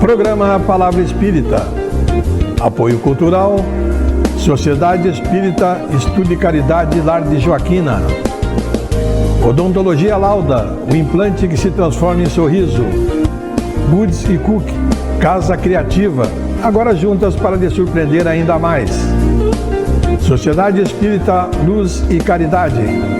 Programa Palavra Espírita. Apoio Cultural, Sociedade Espírita Estudo e Caridade Lar de Joaquina. Odontologia Lauda, o implante que se transforma em sorriso. Goods e Cook, Casa Criativa, agora juntas para lhe surpreender ainda mais. Sociedade Espírita Luz e Caridade.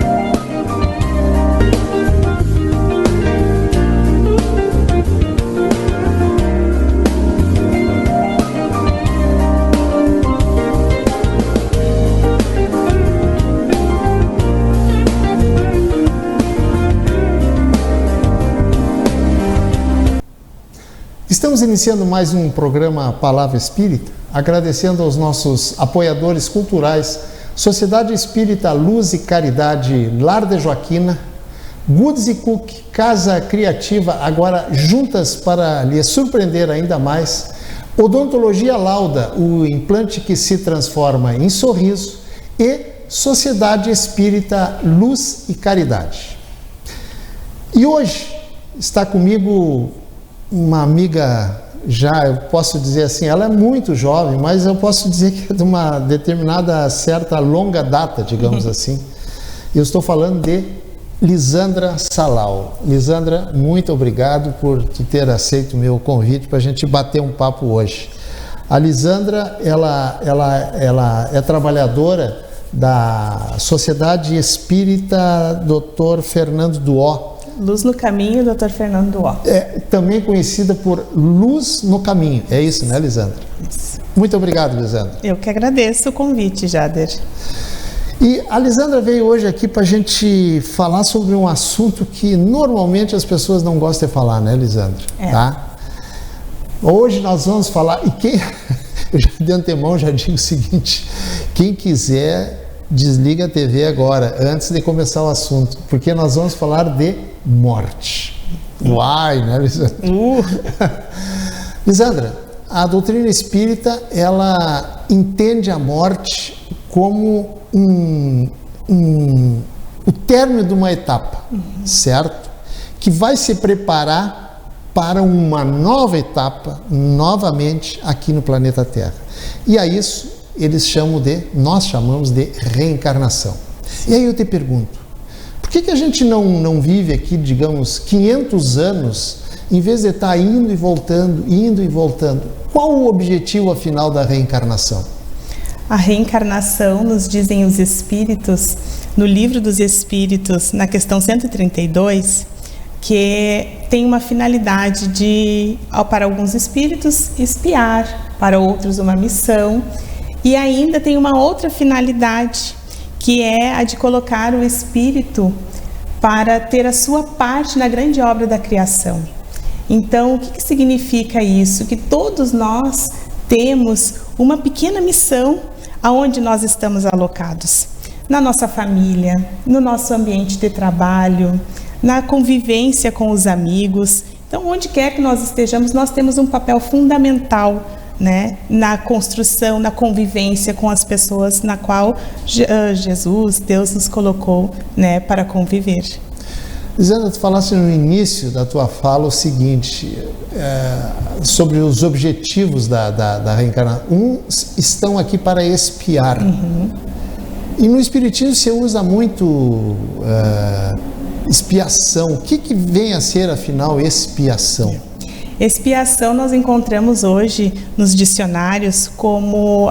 Estamos iniciando mais um programa Palavra Espírita, agradecendo aos nossos apoiadores culturais, Sociedade Espírita Luz e Caridade Lar de Joaquina, Goods e Cook, Casa Criativa, agora juntas para lhe surpreender ainda mais, Odontologia Lauda, o implante que se transforma em sorriso, e Sociedade Espírita Luz e Caridade. E hoje está comigo uma amiga, já eu posso dizer assim, ela é muito jovem, mas eu posso dizer que é de uma determinada certa longa data, digamos assim. Eu estou falando de Lisandra Salau. Lisandra, muito obrigado por ter aceito o meu convite para a gente bater um papo hoje. A Lisandra, ela é trabalhadora da Sociedade Espírita Dr. Fernando Duó. Luz no Caminho, Dr. Fernando Duó. É também conhecida por Luz no Caminho. É isso, né, Lisandra? Isso. Muito obrigado, Lisandra. Eu que agradeço o convite, Jader. E a Lisandra veio hoje aqui para a gente falar sobre um assunto que normalmente as pessoas não gostam de falar, né, Lisandra? É. Tá? Hoje nós vamos falar, e quem, eu já de antemão já digo o seguinte, quem quiser desliga a TV agora, antes de começar o assunto, porque nós vamos falar de morte. Uai, né, Lisandra? Lisandra, a doutrina espírita, ela entende a morte como o término de uma etapa, certo? Que vai se preparar para uma nova etapa, novamente, aqui no planeta Terra. E a isso nós chamamos de reencarnação. E aí eu te pergunto, por que a gente não vive aqui, digamos, 500 anos, em vez de estar indo e voltando? Qual o objetivo, afinal, da reencarnação? A reencarnação, nos dizem os Espíritos, no Livro dos Espíritos, na questão 132, que tem uma finalidade de, para alguns espíritos, espiar, para outros uma missão, e ainda tem uma outra finalidade, que é a de colocar o espírito para ter a sua parte na grande obra da criação. Então, o que significa isso? Que todos nós temos uma pequena missão aonde nós estamos alocados. Na nossa família, no nosso ambiente de trabalho, na convivência com os amigos. Então, onde quer que nós estejamos, nós temos um papel fundamental, né, na construção, na convivência com as pessoas na qual Jesus, Deus nos colocou, né, para conviver. Lisandra, tu falaste no início da tua fala o seguinte, sobre os objetivos da reencarnação. Uns estão aqui para expiar. Uhum. E no Espiritismo se usa muito expiação. O que vem a ser, afinal, expiação? Expiação nós encontramos hoje nos dicionários como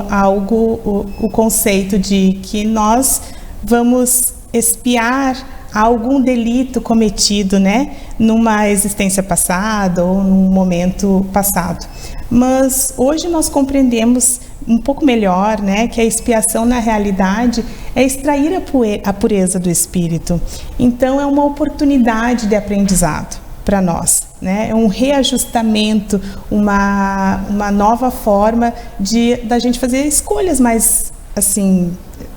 o conceito de que nós vamos expiar algum delito cometido, né, numa existência passada ou num momento passado. Mas hoje nós compreendemos um pouco melhor, né, que a expiação na realidade é extrair a pureza do espírito. Então é uma oportunidade de aprendizado para nós, né? É um reajustamento, uma nova forma da gente fazer escolhas mais, assim,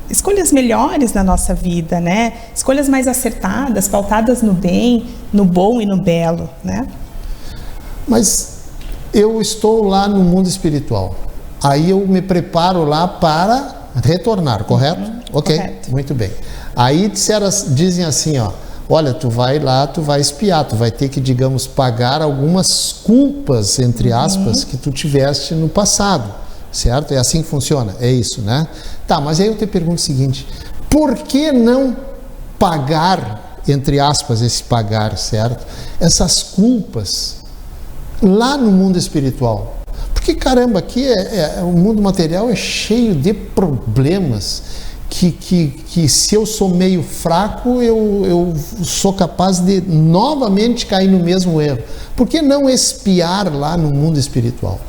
escolhas melhores na nossa vida, né? Escolhas mais acertadas, pautadas no bem, no bom e no belo, né? Mas eu estou lá no mundo espiritual, aí eu me preparo lá para retornar, correto? Ok, correto. Muito bem. Aí dizem assim, ó, olha, tu vai lá, tu vai expiar, tu vai ter que, digamos, pagar algumas culpas, entre aspas, que tu tiveste no passado, certo? É assim que funciona, é isso, né? Tá, mas aí eu te pergunto o seguinte, por que não pagar, entre aspas, esse pagar, certo? Essas culpas lá no mundo espiritual? Porque, caramba, aqui o mundo material é cheio de problemas que se eu sou meio fraco, eu sou capaz de novamente cair no mesmo erro. Por que não expiar lá no mundo espiritual?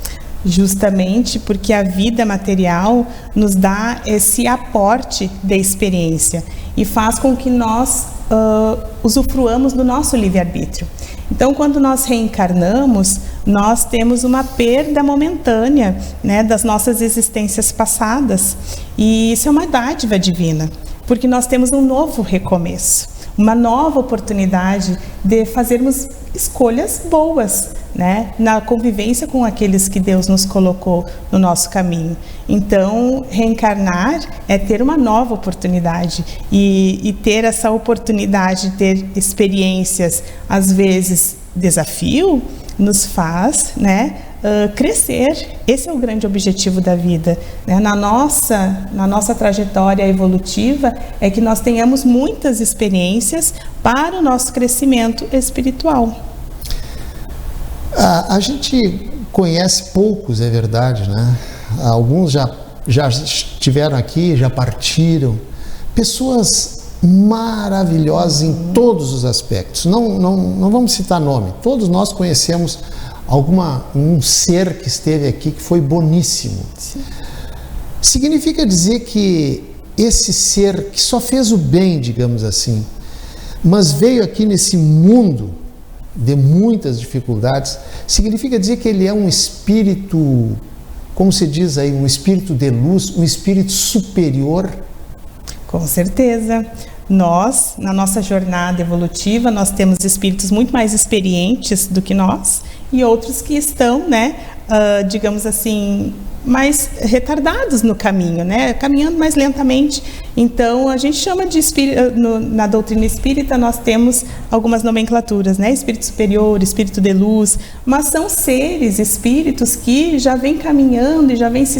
Justamente porque a vida material nos dá esse aporte de experiência e faz com que nós usufruamos do nosso livre-arbítrio. Então, quando nós reencarnamos, nós temos uma perda momentânea, né, das nossas existências passadas. E isso é uma dádiva divina, porque nós temos um novo recomeço, uma nova oportunidade de fazermos escolhas boas, né, na convivência com aqueles que Deus nos colocou no nosso caminho. Então, reencarnar é ter uma nova oportunidade e ter essa oportunidade de ter experiências, às vezes desafio, nos faz, né, crescer. Esse é o grande objetivo da vida, né? Na nossa trajetória evolutiva é que nós tenhamos muitas experiências para o nosso crescimento espiritual. A gente conhece poucos, é verdade, né? Alguns já estiveram aqui, já partiram. Pessoas maravilhosas em todos os aspectos. Não vamos citar nome. Todos nós conhecemos um ser que esteve aqui que foi boníssimo. Sim. Significa dizer que esse ser que só fez o bem, digamos assim, mas veio aqui nesse mundo de muitas dificuldades, significa dizer que ele é um espírito, como se diz aí, um espírito de luz, um espírito superior? Com certeza. Nós, na nossa jornada evolutiva, nós temos espíritos muito mais experientes do que nós e outros que estão, né, digamos assim, mais retardados no caminho, né, caminhando mais lentamente. Então, a gente chama de espírito, na doutrina espírita nós temos algumas nomenclaturas, né, espírito superior, espírito de luz, mas são seres, espíritos que já vêm caminhando e já vêm se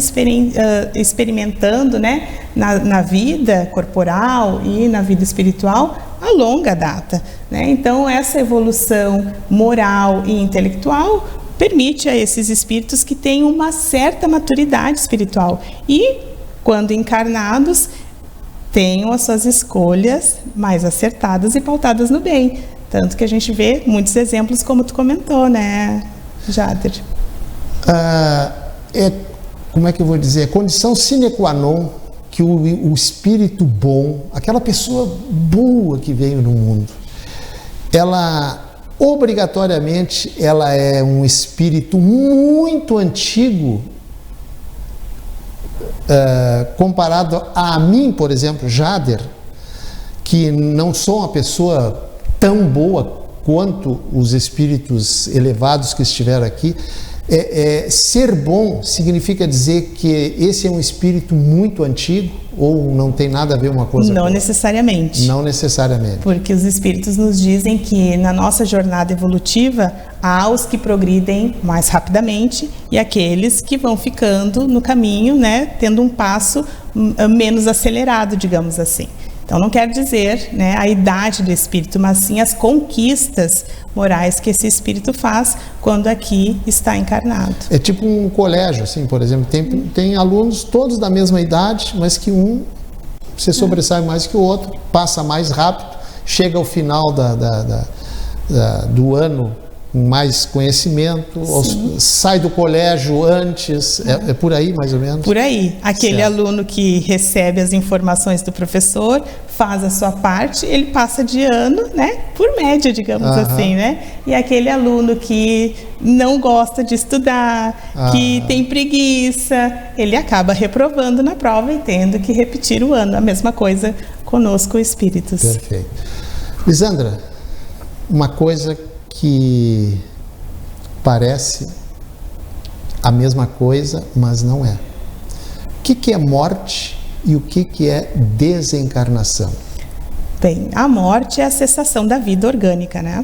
experimentando, né, na vida corporal e na vida espiritual a longa data, né? Então, essa evolução moral e intelectual permite a esses espíritos que têm uma certa maturidade espiritual e, quando encarnados, tenham as suas escolhas mais acertadas e pautadas no bem. Tanto que a gente vê muitos exemplos, como tu comentou, né, Jader? Como é que eu vou dizer? É condição sine qua non que o espírito bom, aquela pessoa boa que veio no mundo, ela obrigatoriamente ela é um espírito muito antigo, comparado a mim, por exemplo, Jader, que não sou uma pessoa tão boa quanto os espíritos elevados que estiveram aqui. Ser bom significa dizer que esse é um espírito muito antigo ou não tem nada a ver uma coisa com outra? Não necessariamente. Não necessariamente. Porque os espíritos nos dizem que na nossa jornada evolutiva há os que progridem mais rapidamente e aqueles que vão ficando no caminho, né, tendo um passo menos acelerado, digamos assim. Então, não quer dizer, né, a idade do espírito, mas sim as conquistas morais que esse espírito faz quando aqui está encarnado. É tipo um colégio, assim, por exemplo, tem alunos todos da mesma idade, mas que um se sobressai mais que o outro, passa mais rápido, chega ao final do ano com mais conhecimento, sai do colégio antes, é por aí mais ou menos? Por aí. Aquele aluno que recebe as informações do professor, faz a sua parte, ele passa de ano, né, por média, digamos assim, né? E aquele aluno que não gosta de estudar, que tem preguiça, ele acaba reprovando na prova e tendo que repetir o ano. A mesma coisa conosco, espíritos. Perfeito. Lisandra, uma coisa que parece a mesma coisa, mas não é. O que é morte e o que é desencarnação? Bem, a morte é a cessação da vida orgânica, né?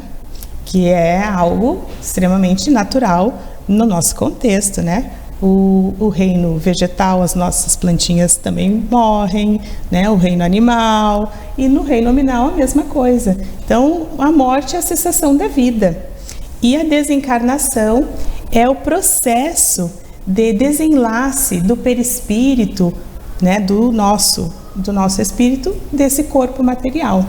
Que é algo extremamente natural no nosso contexto, né? O reino vegetal, as nossas plantinhas também morrem, né? O reino animal, e no reino nominal a mesma coisa. Então, a morte é a cessação da vida. E a desencarnação é o processo de desenlace do perispírito, né? do nosso espírito, desse corpo material.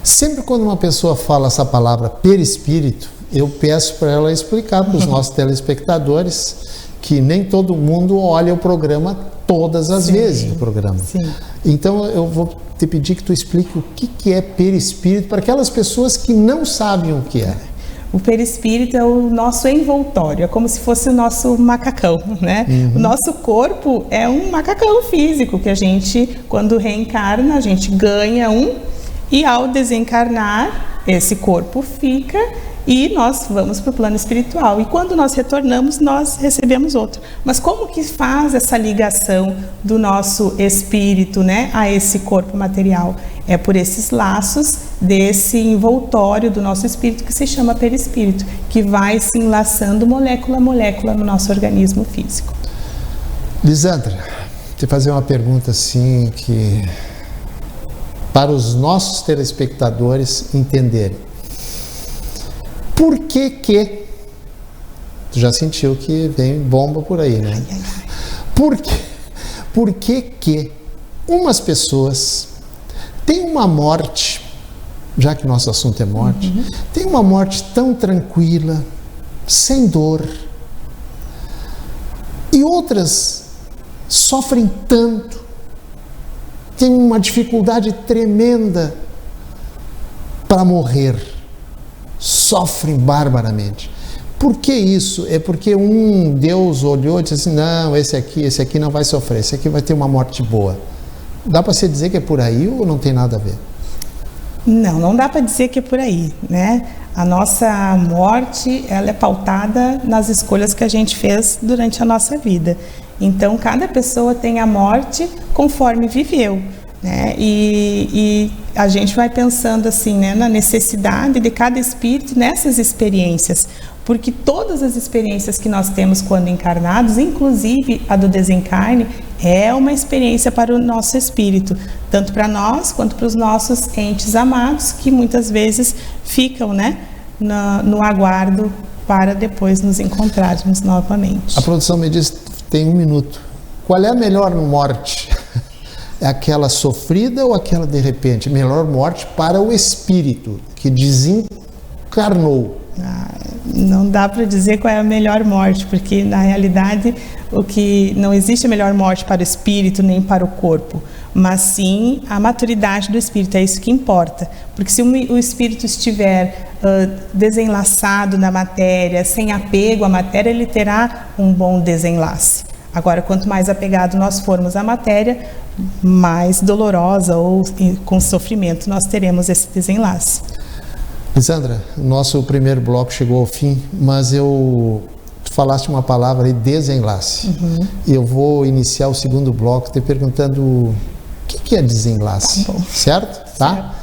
Sempre quando uma pessoa fala essa palavra perispírito, eu peço para ela explicar para os nossos telespectadores que nem todo mundo olha o programa todas as vezes do programa. Sim. Então eu vou te pedir que tu explique o que é perispírito para aquelas pessoas que não sabem o que é. O perispírito é o nosso envoltório, é como se fosse o nosso macacão, né? O nosso corpo é um macacão físico que a gente, quando reencarna, a gente ganha e ao desencarnar, esse corpo fica e nós vamos para o plano espiritual. E quando nós retornamos, nós recebemos outro. Mas como que faz essa ligação do nosso espírito, né, a esse corpo material? É por esses laços desse envoltório do nosso espírito que se chama perispírito, que vai se enlaçando molécula a molécula no nosso organismo físico. Lisandra, te fazer uma pergunta assim que para os nossos telespectadores entenderem. Por que tu já sentiu que vem bomba por aí, né? Por que umas pessoas têm uma morte, já que nosso assunto é morte, tem uma morte tão tranquila, sem dor, e outras sofrem tanto, têm uma dificuldade tremenda para morrer, sofrem barbaramente. Por que isso? É porque Deus olhou e disse assim, não, esse aqui não vai sofrer, esse aqui vai ter uma morte boa. Dá para você dizer que é por aí ou não tem nada a ver? Não dá para dizer que é por aí, né? A nossa morte, ela é pautada nas escolhas que a gente fez durante a nossa vida. Então, cada pessoa tem a morte conforme viveu, né? E a gente vai pensando assim, né, na necessidade de cada espírito nessas experiências, porque todas as experiências que nós temos quando encarnados, inclusive a do desencarne, é uma experiência para o nosso espírito, tanto para nós quanto para os nossos entes amados, que muitas vezes ficam, né, no aguardo para depois nos encontrarmos novamente. A produção me diz que tem 1 minuto. Qual é a melhor morte? É aquela sofrida ou aquela de repente? Melhor morte para o espírito que desencarnou. Não dá para dizer qual é a melhor morte, porque na realidade não existe a melhor morte para o espírito nem para o corpo, mas sim a maturidade do espírito, é isso que importa. Porque se o espírito estiver desenlaçado na matéria, sem apego à matéria, ele terá um bom desenlace. Agora, quanto mais apegado nós formos à matéria, mais dolorosa ou com sofrimento nós teremos esse desenlace. Lisandra, nosso primeiro bloco chegou ao fim, mas tu falaste uma palavra aí, desenlace. Eu vou iniciar o segundo bloco te perguntando o que é desenlace, certo? Tá? Certo.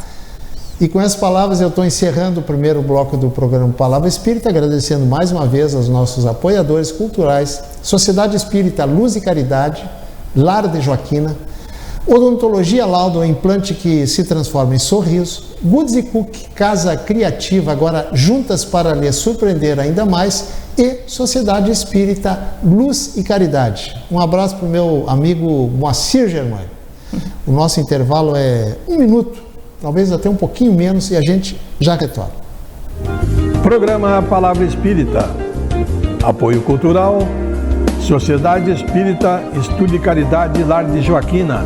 E com essas palavras eu estou encerrando o primeiro bloco do programa Palavra Espírita, agradecendo mais uma vez aos nossos apoiadores culturais, Sociedade Espírita Luz e Caridade, Lar de Joaquina, Odontologia Lauda, o implante que se transforma em sorriso, Goods e Cook, Casa Criativa, agora juntas para lhe surpreender ainda mais, e Sociedade Espírita Luz e Caridade. Um abraço para o meu amigo Moacir Germani. O nosso intervalo é 1 minuto, talvez até um pouquinho menos, e a gente já retorna. Programa Palavra Espírita. Apoio Cultural, Sociedade Espírita Estudo e Caridade Lar de Joaquina.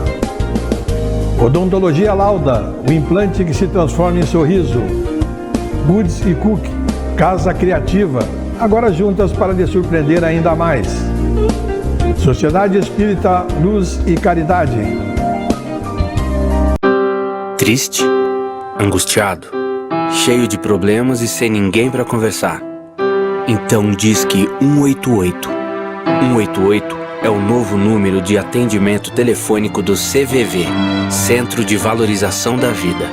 Odontologia Lauda, o implante que se transforma em sorriso. Goods e Cook, Casa Criativa, agora juntas para lhe surpreender ainda mais. Sociedade Espírita Luz e Caridade. Triste, angustiado, cheio de problemas e sem ninguém para conversar. Então diz que 188. 188 é o novo número de atendimento telefônico do CVV, Centro de Valorização da Vida.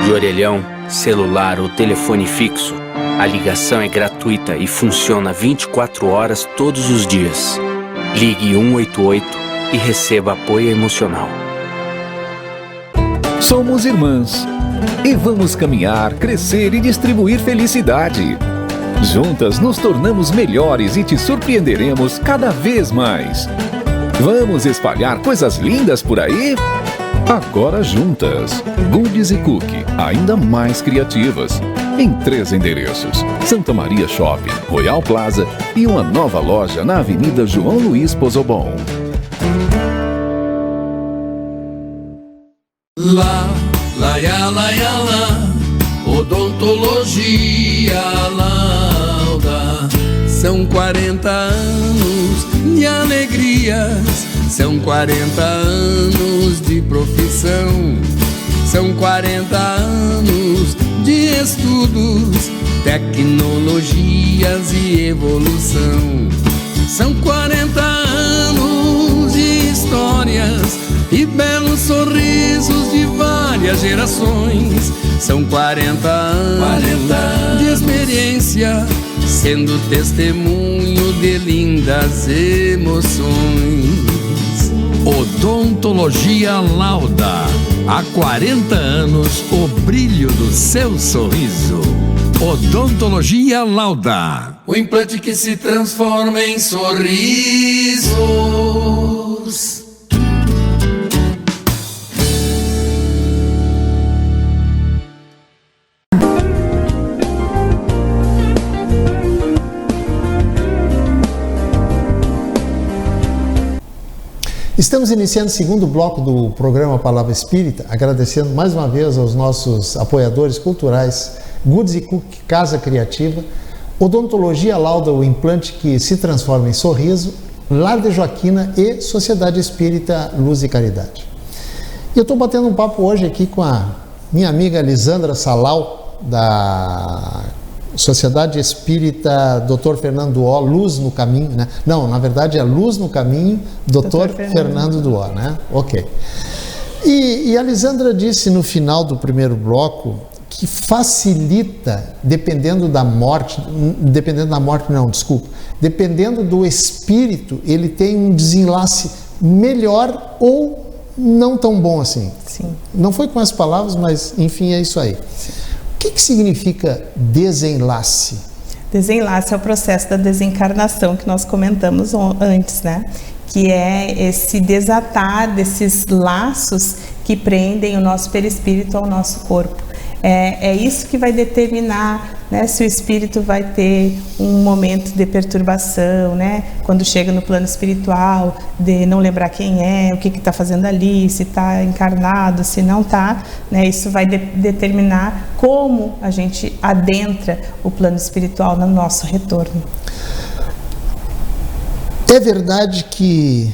De orelhão, celular ou telefone fixo, a ligação é gratuita e funciona 24 horas todos os dias. Ligue 188 e receba apoio emocional. Somos irmãs e vamos caminhar, crescer e distribuir felicidade. Juntas nos tornamos melhores e te surpreenderemos cada vez mais. Vamos espalhar coisas lindas por aí? Agora juntas. Goods e Cookie, ainda mais criativas. Em 3 endereços: Santa Maria Shopping, Royal Plaza e uma nova loja na Avenida João Luiz Pozobon. Odontologia Lauda. São 40 anos de alegrias, são 40 anos de profissão, são 40 anos de estudos, tecnologias e evolução. São 40 anos de histórias e belos sorrisos de várias gerações. São 40 anos de experiência, sendo testemunho de lindas emoções. Odontologia Lauda. Há 40 anos, o brilho do seu sorriso. Odontologia Lauda. O implante que se transforma em sorrisos. Estamos iniciando o segundo bloco do programa Palavra Espírita, agradecendo mais uma vez aos nossos apoiadores culturais, Goods e Cookie, Casa Criativa, Odontologia Lauda, o implante que se transforma em sorriso, Lar de Joaquina e Sociedade Espírita Luz e Caridade. E eu estou batendo um papo hoje aqui com a minha amiga Lisandra Salau, da Sociedade Espírita Dr. Fernando Duó, Luz no Caminho, né? Não, na verdade é Luz no Caminho, Dr. Fernando Duó, né? Ok. E a Lisandra disse no final do primeiro bloco que facilita, dependendo da morte não, desculpa, dependendo do espírito, ele tem um desenlace melhor ou não tão bom assim. Sim. Não foi com as palavras, mas enfim, é isso aí. Sim. O que significa desenlace? Desenlace é o processo da desencarnação que nós comentamos antes, né? Que é esse desatar desses laços que prendem o nosso perispírito ao nosso corpo. É isso que vai determinar, né, se o espírito vai ter um momento de perturbação, né, quando chega no plano espiritual, de não lembrar quem é, o que está fazendo ali, se está encarnado, se não está, né, isso vai determinar como a gente adentra o plano espiritual no nosso retorno. É verdade que,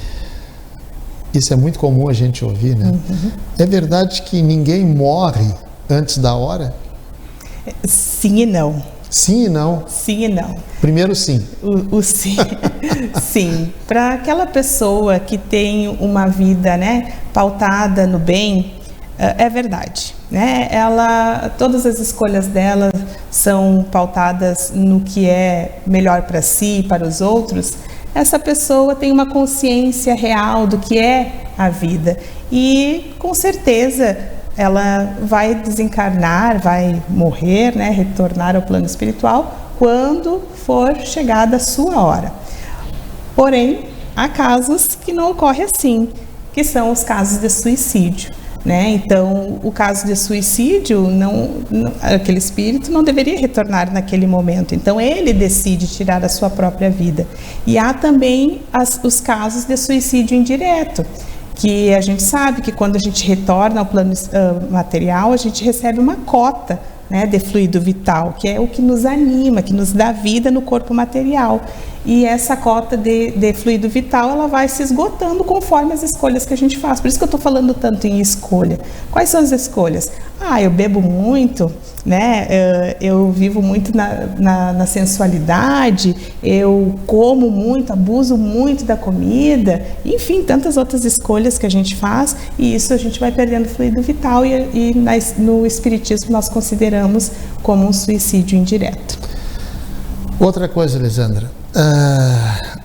isso é muito comum a gente ouvir, né? Uhum. É verdade que ninguém morre antes da hora? Sim e não. Sim e não? Sim e não. Primeiro sim. O sim. Sim. Para aquela pessoa que tem uma vida, né, pautada no bem, é verdade. Né? Todas as escolhas dela são pautadas no que é melhor para si e para os outros. Essa pessoa tem uma consciência real do que é a vida. E, com certeza, ela vai desencarnar, vai morrer, né, retornar ao plano espiritual quando for chegada a sua hora. Porém, há casos que não ocorrem assim, que são os casos de suicídio, né? Então, o caso de suicídio, aquele espírito não deveria retornar naquele momento. Então, ele decide tirar a sua própria vida. E há também os casos de suicídio indireto, que a gente sabe que quando a gente retorna ao plano material, a gente recebe uma cota, né, de fluido vital, que é o que nos anima, que nos dá vida no corpo material. E essa cota de fluido vital, ela vai se esgotando conforme as escolhas que a gente faz. Por isso que eu estou falando tanto em escolha. Quais são as escolhas? Eu bebo muito, né? Eu vivo muito na sensualidade, eu como muito, abuso muito da comida, enfim, tantas outras escolhas que a gente faz, e isso a gente vai perdendo fluido vital, e no Espiritismo nós consideramos como um suicídio indireto. Outra coisa, Elisandra,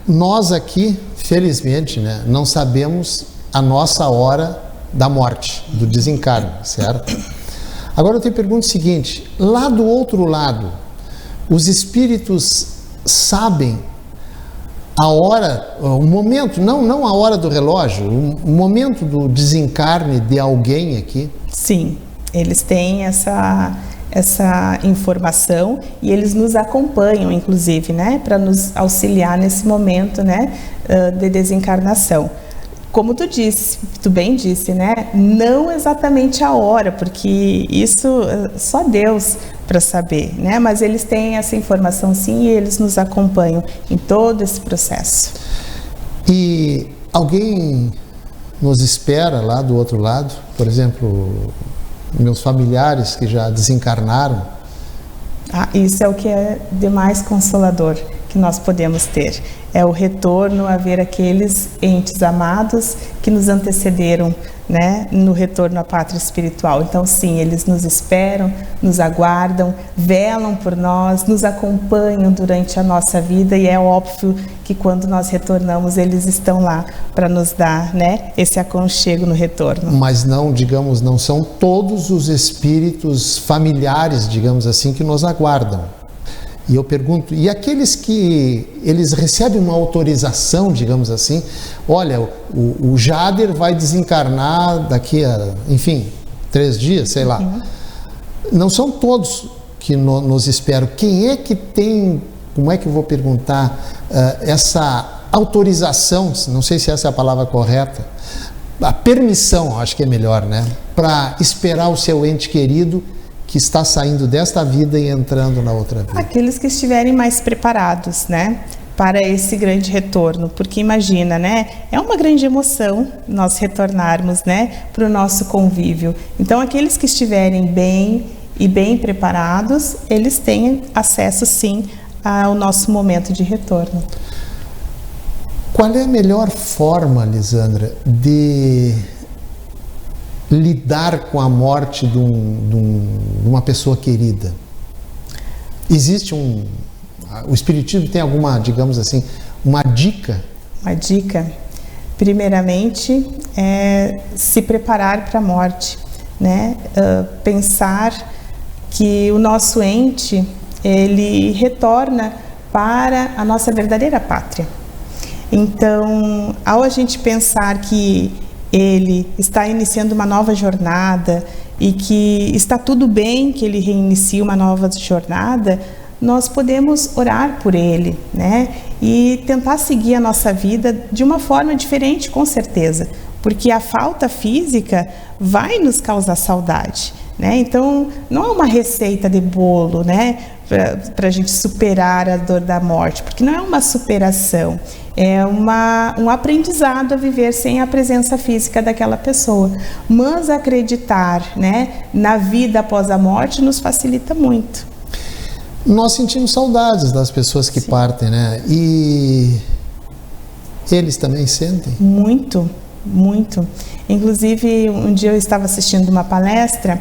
nós aqui, felizmente, né, não sabemos a nossa hora da morte, do desencarne, certo? Agora eu te pergunto o seguinte, lá do outro lado, os espíritos sabem a hora, o momento, não a hora do relógio, o momento do desencarne de alguém aqui? Sim, eles têm essa informação, e eles nos acompanham, inclusive, né, para nos auxiliar nesse momento, né, de desencarnação. Como tu bem disse, né, não exatamente a hora, porque isso só Deus para saber, né, mas eles têm essa informação sim, e eles nos acompanham em todo esse processo. E alguém nos espera lá do outro lado? Por exemplo, meus familiares que já desencarnaram? Isso é o que é de mais consolador que nós podemos ter. É o retorno a ver aqueles entes amados que nos antecederam, né, no retorno à pátria espiritual. Então, sim, eles nos esperam, nos aguardam, velam por nós, nos acompanham durante a nossa vida, e é óbvio que quando nós retornamos, eles estão lá para nos dar, né, esse aconchego no retorno. Mas não, digamos, não são todos os espíritos familiares, digamos assim, que nos aguardam. E eu pergunto, e aqueles que eles recebem uma autorização, digamos assim, olha, o Jader vai desencarnar daqui a, enfim, 3 dias, sei lá. Uhum. Não são todos que nos esperam. Quem é que tem, como é que eu vou perguntar, essa autorização, não sei se essa é a palavra correta, a permissão, acho que é melhor, né? Para esperar o seu ente querido que está saindo desta vida e entrando na outra vida? Aqueles que estiverem mais preparados, né, para esse grande retorno, porque imagina, né, é uma grande emoção nós retornarmos, né, para o nosso convívio. Então, aqueles que estiverem bem preparados, eles têm acesso, sim, ao nosso momento de retorno. Qual é a melhor forma, Lisandra, de lidar com a morte de uma pessoa querida? Existe o Espiritismo tem alguma, digamos assim, uma dica? Uma dica, primeiramente, é se preparar para a morte, né? Pensar que o nosso ente, ele retorna para a nossa verdadeira pátria. Então, ao a gente pensar que ele está iniciando uma nova jornada e que está tudo bem que ele reinicie uma nova jornada, nós podemos orar por ele, né? E tentar seguir a nossa vida de uma forma diferente, com certeza, porque a falta física vai nos causar saudade, né? Então, não é uma receita de bolo, né, para a gente superar a dor da morte, porque não é uma superação, é um aprendizado a viver sem a presença física daquela pessoa. Mas acreditar, né, na vida após a morte nos facilita muito. Nós sentimos saudades das pessoas que partem, né? E eles também sentem? Muito, muito. Inclusive, um dia eu estava assistindo uma palestra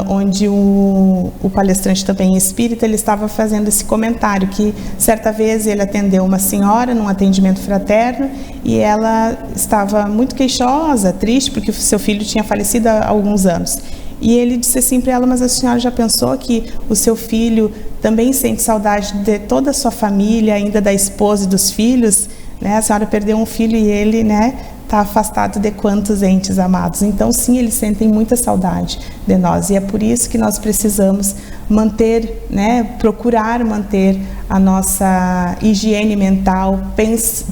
onde o palestrante também espírita, ele estava fazendo esse comentário que certa vez ele atendeu uma senhora num atendimento fraterno e ela estava muito queixosa, triste, porque o seu filho tinha falecido há alguns anos. E ele disse assim para ela: mas a senhora já pensou que o seu filho também sente saudade de toda a sua família, ainda da esposa e dos filhos, né? A senhora perdeu um filho e ele, né, está afastado de quantos entes amados. Então, sim, eles sentem muita saudade de nós. E é por isso que nós precisamos manter, né, procurar manter a nossa higiene mental,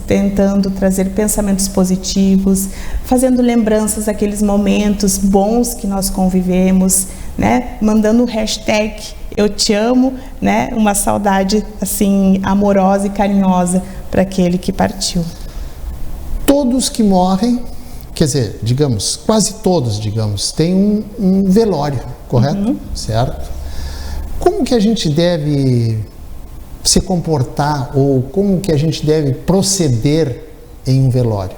tentando trazer pensamentos positivos, fazendo lembranças daqueles momentos bons que nós convivemos, né, mandando o hashtag eu te amo, né, uma saudade assim amorosa e carinhosa para aquele que partiu. Todos que morrem, quer dizer, digamos, quase todos, digamos, têm um velório, correto? Certo? Como que a gente deve se comportar ou como que a gente deve proceder em um velório?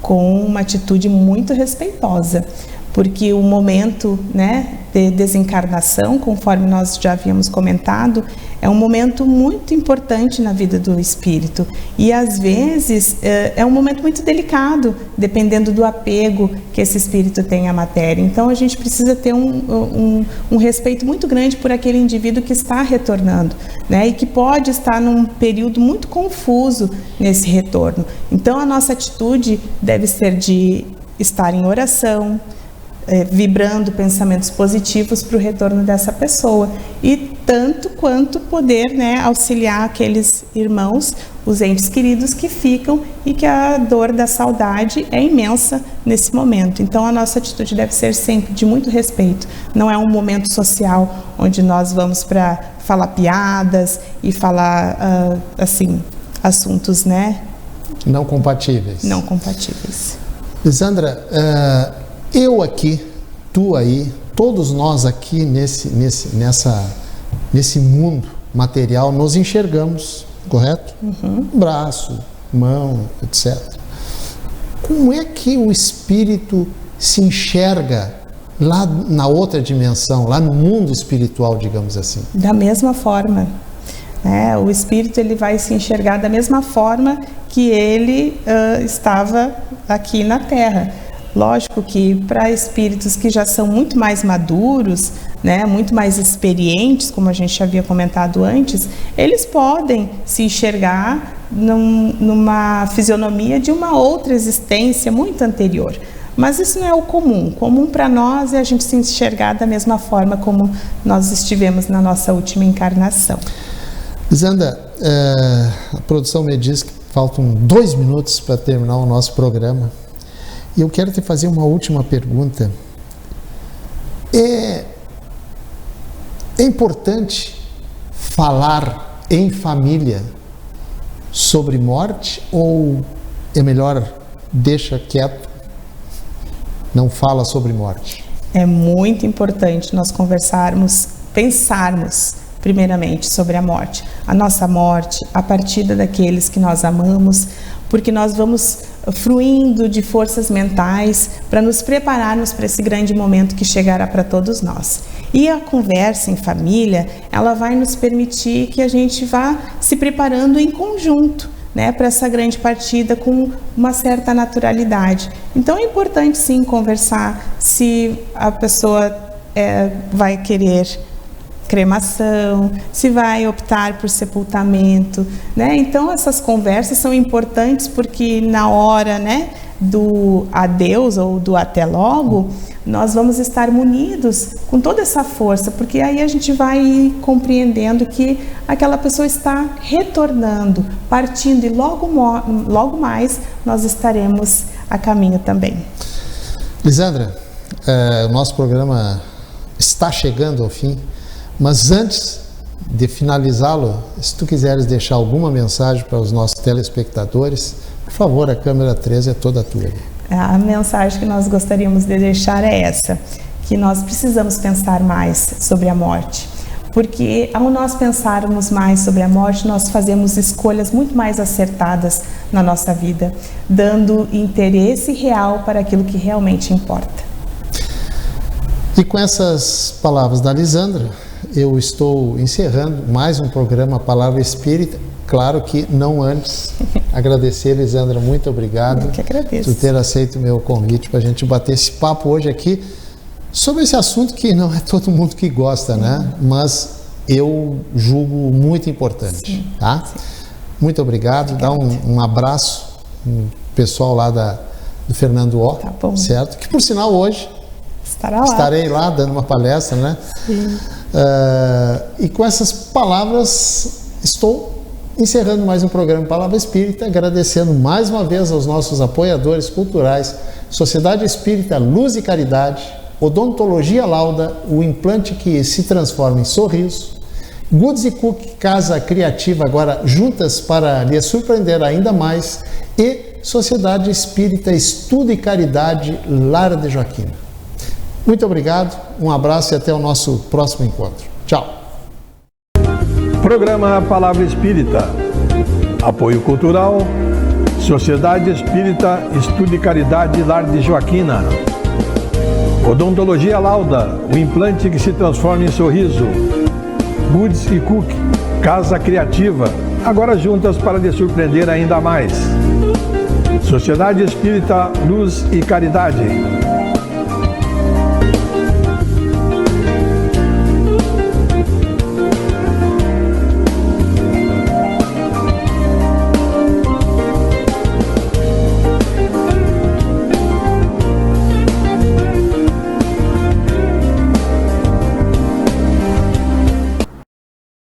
Com uma atitude muito respeitosa, porque o momento, né, de desencarnação, conforme nós já havíamos comentado, é um momento muito importante na vida do espírito e às vezes é um momento muito delicado, dependendo do apego que esse espírito tem à matéria. Então a gente precisa ter um respeito muito grande por aquele indivíduo que está retornando, né, e que pode estar num período muito confuso nesse retorno. Então a nossa atitude deve ser de estar em oração, vibrando pensamentos positivos para o retorno dessa pessoa e tanto quanto poder, né, auxiliar aqueles irmãos, os entes queridos que ficam e que a dor da saudade é imensa nesse momento. Então a nossa atitude deve ser sempre de muito respeito. Não é um momento social onde nós vamos para falar piadas e falar assim, assuntos, né, não compatíveis. Não compatíveis. Lisandra, eu aqui, tu aí, todos nós aqui nesse mundo material nos enxergamos, correto? Braço, mão, etc. Como é que o espírito se enxerga lá na outra dimensão, lá no mundo espiritual, digamos assim? Da mesma forma. O espírito ele vai se enxergar da mesma forma que ele estava aqui na Terra. Lógico que para espíritos que já são muito mais maduros, né, muito mais experientes, como a gente já havia comentado antes, eles podem se enxergar numa fisionomia de uma outra existência muito anterior. Mas isso não é o comum. O comum para nós é a gente se enxergar da mesma forma como nós estivemos na nossa última encarnação. Lisandra, a produção me diz que faltam 2 minutos para terminar o nosso programa. E eu quero te fazer uma última pergunta. É importante falar em família sobre morte ou é melhor deixa quieto, não fala sobre morte? É muito importante nós pensarmos primeiramente sobre a morte. A nossa morte, a partida daqueles que nós amamos, porque nós vamos fruindo de forças mentais para nos prepararmos para esse grande momento que chegará para todos nós. E a conversa em família, ela vai nos permitir que a gente vá se preparando em conjunto, né, para essa grande partida com uma certa naturalidade. Então é importante sim conversar se a pessoa vai querer cremação, se vai optar por sepultamento, né? Então essas conversas são importantes porque na hora, né, do adeus ou do até logo, nós vamos estar munidos com toda essa força, porque aí a gente vai compreendendo que aquela pessoa está retornando, partindo e logo mais nós estaremos a caminho também. Lisandra, o nosso programa está chegando ao fim. Mas antes de finalizá-lo, se tu quiseres deixar alguma mensagem para os nossos telespectadores, por favor, a câmera 13 é toda tua. A mensagem que nós gostaríamos de deixar é essa, que nós precisamos pensar mais sobre a morte, porque ao nós pensarmos mais sobre a morte, nós fazemos escolhas muito mais acertadas na nossa vida, dando interesse real para aquilo que realmente importa. E com essas palavras da Lisandra, eu estou encerrando mais um programa Palavra Espírita. Claro que não antes agradecer, Lisandra, muito obrigado. Eu que agradeço. Por ter aceito o meu convite para a gente bater esse papo hoje aqui sobre esse assunto que não é todo mundo que gosta, né? Mas eu julgo muito importante. Sim, tá? Sim. Muito obrigado. Dá um abraço no pessoal lá do Fernando O, tá bom. Certo? Que por sinal hoje estarei lá dando uma palestra, né? Sim. E com essas palavras estou encerrando mais um programa Palavra Espírita, agradecendo mais uma vez aos nossos apoiadores culturais, Sociedade Espírita Luz e Caridade, Odontologia Lauda, o implante que se transforma em sorriso, Goods & Cook, Casa Criativa, agora juntas para lhe surpreender ainda mais, e Sociedade Espírita Estudo e Caridade Lar de Joaquina. Muito obrigado, um abraço e até o nosso próximo encontro. Tchau. Programa Palavra Espírita. Apoio Cultural, Sociedade Espírita Estudo e Caridade Lar de Joaquina. Odontologia Lauda, o implante que se transforma em sorriso. Goods e Cook, Casa Criativa, agora juntas para lhe surpreender ainda mais. Sociedade Espírita Luz e Caridade.